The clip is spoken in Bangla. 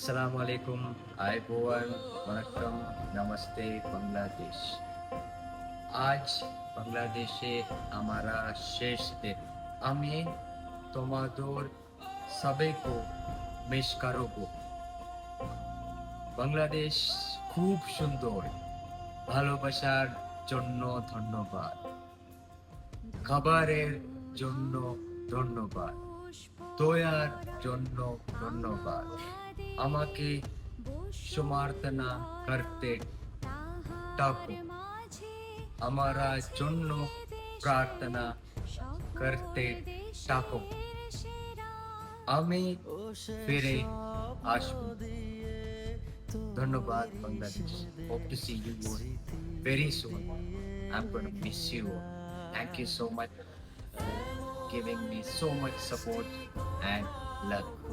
আসসালামু আলাইকুম, আইবুয়ান, ওয়ানাক্কাম, নমস্তে বাংলাদেশ। আজ বাংলাদেশে আমারা শেষ দিন। আমি তোমাদের সবাইকে মিস করব। বাংলাদেশ খুব সুন্দর। ভালোবাসার জন্য ধন্যবাদ। খাবারের জন্য ধন্যবাদ। দয়ার জন্য ধন্যবাদ। আমাকে সমর্থনা করতে থাকো। আমারা জন্য প্রার্থনা করতে থাকো। আমি ফিরে আসবো। ধন্যবাদ Bangladesh. Hope to see you very soon. I'm gonna miss you. Thank you so much for giving me so much support and love.